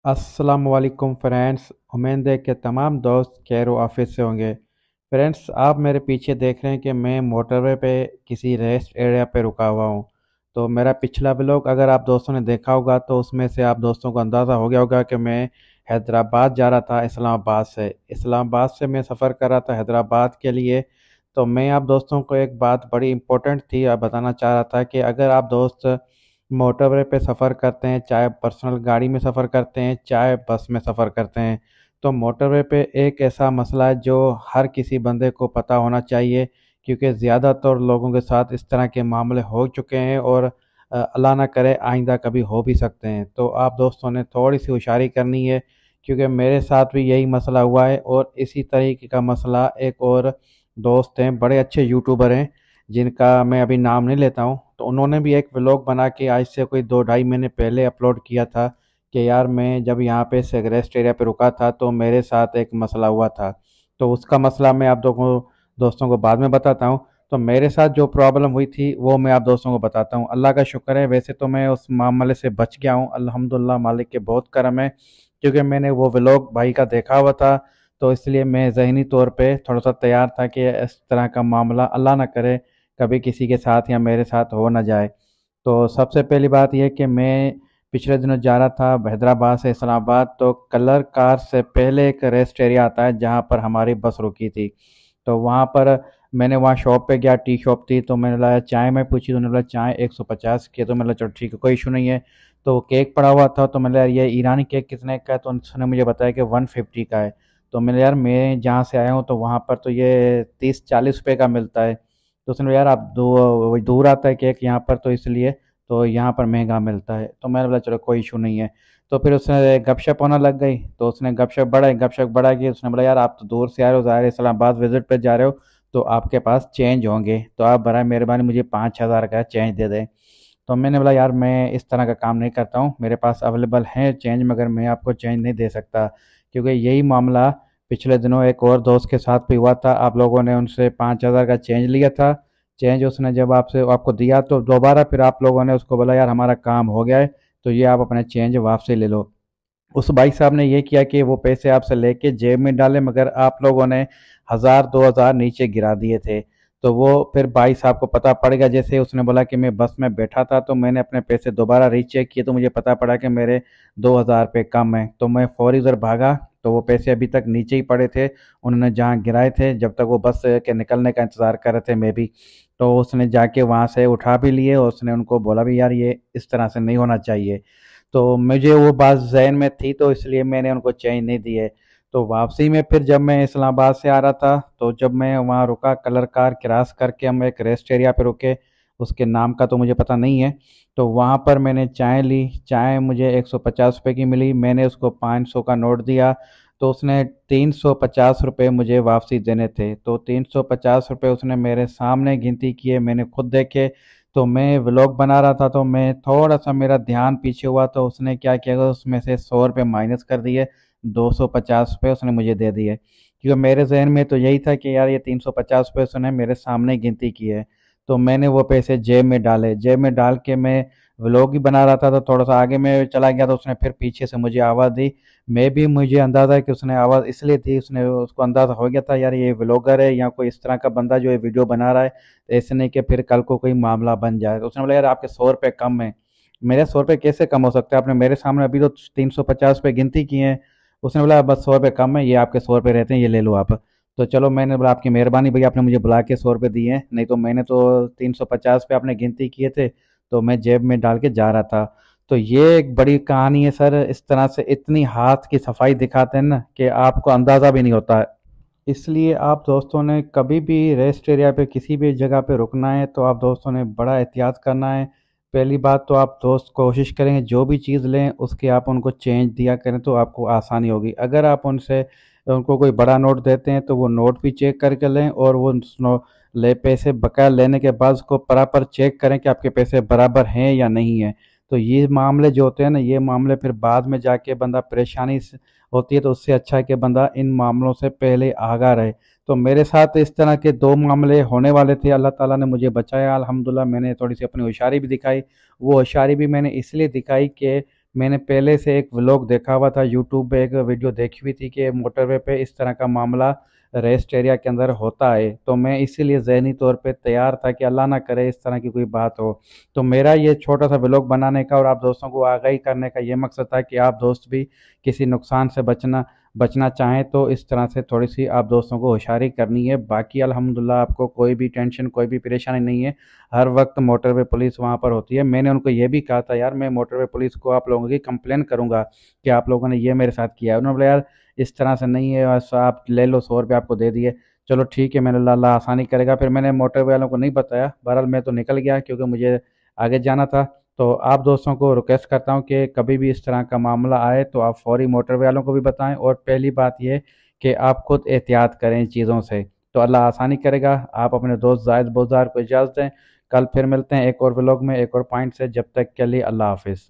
अस्सलाम वालेकुम फ्रेंड्स। उम्मीद है कि तमाम दोस्त खैर ऑफिस से होंगे। फ्रेंड्स, आप मेरे पीछे देख रहे हैं कि मैं मोटरवे पे किसी रेस्ट एरिया पे रुका हुआ हूँ। तो मेरा पिछला व्लॉग अगर आप दोस्तों ने देखा होगा तो उसमें से आप दोस्तों को अंदाज़ा हो गया होगा कि मैं हैदराबाद जा रहा था इस्लामाबाद से मैं सफ़र कर रहा था हैदराबाद के लिए। तो मैं आप दोस्तों को एक बात बड़ी इम्पोर्टेंट थी आप बताना चाह रहा था कि अगर आप दोस्त मोटरवे पे सफ़र करते हैं, चाहे पर्सनल गाड़ी में सफ़र करते हैं चाहे बस में सफ़र करते हैं, तो मोटरवे पे एक ऐसा मसला है जो हर किसी बंदे को पता होना चाहिए, क्योंकि ज़्यादातर लोगों के साथ इस तरह के मामले हो चुके हैं और अल्लाह ना करे आइंदा कभी हो भी सकते हैं। तो आप दोस्तों ने थोड़ी सी होशियारी करनी है, क्योंकि मेरे साथ भी यही मसला हुआ है और इसी तरीके का मसला एक और दोस्त हैं, बड़े अच्छे यूट्यूबर हैं जिनका मैं अभी नाम नहीं लेता हूँ। तो उन्होंने भी एक व्लॉग बना के आज से कोई 2 ढाई महीने पहले अपलोड किया था कि यार मैं जब यहाँ पे रेस्ट एरिया पे रुका था तो मेरे साथ एक मसला हुआ था। तो उसका मसला मैं आप दोस्तों को बाद में बताता हूँ। तो मेरे साथ जो प्रॉब्लम हुई थी वो मैं आप दोस्तों को बताता हूँ। अल्लाह का शुक्र है, वैसे तो मैं उस मामले से बच गया हूँ, अल्हम्दुलिल्लाह, मालिक के बहुत करम है, क्योंकि मैंने वो व्लॉग भाई का देखा हुआ था। तो इसलिए मैं ज़हनी तौर पे थोड़ा सा तैयार था कि इस तरह का मामला अल्लाह ना करे कभी किसी के साथ या मेरे साथ हो ना जाए। तो सबसे पहली बात यह कि मैं पिछले दिनों जा रहा था हैदराबाद से इस्लामाबाद। तो कलर कार से पहले एक रेस्ट एरिया आता है जहाँ पर हमारी बस रुकी थी। तो वहाँ पर मैंने वहाँ शॉप पे गया, टी शॉप थी, तो मैंने बोला चाय मैं पूछी तो उन्होंने बोला चाय 150 की है। तो मैंने बोला चलो ठीक है, कोई इशू नहीं है। तो केक पड़ा हुआ था, तो मैंने यार ये ईरानी केक कितने का है, तो उन्होंने मुझे बताया कि 150 का है। तो मैंने यार मैं जहाँ से आया हूँ तो वहाँ पर तो ये 30-40 रुपए का मिलता है। तो उसने बोला यार आप दूर आता है केक यहाँ पर, तो इसलिए तो यहाँ पर महंगा मिलता है। तो मैंने बोला चलो कोई इशू नहीं है। तो फिर उसने गपशप होने लग गई, तो उसने गपशप बढ़ाई कि उसने बोला यार आप तो दूर से आ रहे हो, ज़ाहिर है इस्लामाबाद विजिट पे जा रहे हो, तो आपके पास चेंज होंगे, तो आप बराए मेहरबानी मुझे 5,000 का चेंज दे दें। तो मैंने बोला यार मैं इस तरह का काम नहीं करता हूँ, मेरे पास अवेलेबल है चेंज, मगर मैं आपको चेंज नहीं दे सकता, क्योंकि यही मामला पिछले दिनों एक और दोस्त के साथ भी हुआ था। आप लोगों ने उनसे 5,000 का चेंज लिया था। चेंज उसने जब आपसे आपको दिया तो दोबारा फिर आप लोगों ने उसको बोला यार हमारा काम हो गया है, तो ये आप अपने चेंज वापसी ले लो। उस भाई साहब ने ये किया कि वो पैसे आपसे लेके जेब में डाले, मगर आप लोगों ने 1,000 2,000 नीचे गिरा दिए थे। तो वो फिर भाई साहब को पता पड़ गया, जैसे उसने बोला कि मैं बस में बैठा था, तो मैंने अपने पैसे दोबारा रीचेक किए तो मुझे पता पड़ा कि मेरे 2,000 रुपये कम है। तो मैं फौरी उधर भागा, तो वो पैसे अभी तक नीचे ही पड़े थे, उन्होंने जहाँ गिराए थे, जब तक वो बस के निकलने का इंतज़ार कर रहे थे मैं भी। तो उसने जाके वहाँ से उठा भी लिए और उसने उनको बोला भी यार ये इस तरह से नहीं होना चाहिए। तो मुझे वो बात जहन में थी, तो इसलिए मैंने उनको चेंज नहीं दिए। तो वापसी में फिर जब मैं इस्लामाबाद से आ रहा था, तो जब मैं वहाँ रुका, कलर कार क्रॉस करके हम एक रेस्ट एरिया पे रुके, उसके नाम का तो मुझे पता नहीं है। तो वहाँ पर मैंने चाय ली, चाय मुझे 150 रुपये की मिली, मैंने उसको 500 का नोट दिया। तो उसने 350 रुपये मुझे वापसी देने थे, तो 350 रुपये उसने मेरे सामने गिनती किए, मैंने खुद देखे। तो मैं व्लॉग बना रहा था, तो मैं थोड़ा सा मेरा ध्यान पीछे हुआ, तो उसने क्या किया, उसमें से 100 रुपये माइनस कर दिए, 250 रुपये उसने मुझे दे दिए, क्योंकि मेरे जहन में तो यही था कि यार ये 350 रुपये उसने मेरे सामने गिनती की है। तो मैंने वो पैसे जेब में डाले, जेब में डाल के मैं व्लॉग ही बना रहा था। तो थोड़ा सा आगे मैं चला गया, तो उसने फिर पीछे से मुझे आवाज़ दी। मैं भी, मुझे अंदाज़ा है कि उसने आवाज़ इसलिए दी, उसने उसको अंदाज़ा हो गया था यार ये व्लॉगर है या कोई इस तरह का बंदा जो ये वीडियो बना रहा है, ऐसे नहीं कि फिर कल को कोई मामला बन जाए। तो उसने बोला यार आपके 100 रुपये कम है। मेरे 100 रुपये कैसे कम हो सकते हैं, आपने मेरे सामने अभी तो 350 रुपये गिनती की हैं। उसने बोला बस 100 रुपये कम है, ये आपके 100 रुपये रहते हैं, ये ले लो आप। तो चलो, मैंने बोला आपकी मेहरबानी भैया, आपने मुझे बुला के 100 रुपये दिए हैं, नहीं तो मैंने तो 350 पे आपने गिनती किए थे, तो मैं जेब में डाल के जा रहा था। तो ये एक बड़ी कहानी है सर, इस तरह से इतनी हाथ की सफाई दिखाते हैं ना कि आपको अंदाज़ा भी नहीं होता है। इसलिए आप दोस्तों ने कभी भी रेस्ट एरिया पे किसी भी जगह पे रुकना है तो आप दोस्तों ने बड़ा एहतियात करना है। पहली बात तो आप दोस्त कोशिश करेंगे जो भी चीज़ लें उसके आप उनको चेंज दिया करें, तो आपको आसानी होगी। अगर आप उनसे उनको कोई बड़ा नोट देते हैं तो वो नोट भी चेक करके लें, और वो ले पैसे बकाया लेने के बाद उसको बराबर चेक करें कि आपके पैसे बराबर हैं या नहीं है। तो ये मामले जो होते हैं ना, ये मामले फिर बाद में जाके बंदा परेशानी होती है, तो उससे अच्छा है कि बंदा इन मामलों से पहले आगाह रहे। तो मेरे साथ इस तरह के 2 मामले होने वाले थे, अल्लाह ताला ने मुझे बचाया अल्हम्दुलिल्लाह। मैंने थोड़ी सी अपनी होशियारी भी दिखाई, वो होशियारी भी मैंने इसलिए दिखाई कि मैंने पहले से एक व्लॉग देखा हुआ था, यूट्यूब पे एक वीडियो देखी हुई थी कि मोटरवे पे इस तरह का मामला रेस्ट एरिया के अंदर होता है, तो मैं इसीलिए ज़हनी तौर पे तैयार था कि अल्लाह ना करे इस तरह की कोई बात हो। तो मेरा ये छोटा सा व्लॉग बनाने का और आप दोस्तों को आगाही करने का ये मकसद था कि आप दोस्त भी किसी नुकसान से बचना बचना चाहें तो इस तरह से थोड़ी सी आप दोस्तों को होशियारी करनी है। बाकी अल्हम्दुलिल्लाह आपको कोई भी टेंशन कोई भी परेशानी नहीं है, हर वक्त मोटरवे पुलिस वहाँ पर होती है। मैंने उनको ये भी कहा था यार मैं मोटरवे पुलिस को आप लोगों की कंप्लेन करूँगा कि आप लोगों ने ये मेरे साथ किया है। उन्होंने बोला यार इस तरह से नहीं है, बस आप ले लो, 100 रुपये आपको दे दिए। चलो ठीक है, मैंने अल्लाह आसानी करेगा। फिर मैंने मोटरवे वालों को नहीं बताया, बहरहाल मैं तो निकल गया क्योंकि मुझे आगे जाना था। तो आप दोस्तों को रिक्वेस्ट करता हूँ कि कभी भी इस तरह का मामला आए तो आप फौरी मोटरवे वालों को भी बताएं, और पहली बात यह कि आप खुद एहतियात करें इन चीज़ों से। तो अल्लाह आसानी करेगा। आप अपने दोस्त जायद बोजार को इजाज़त दें। कल फिर मिलते हैं एक और व्लॉग में एक और पॉइंट से। जब तक के लिए अल्लाह हाफिज़।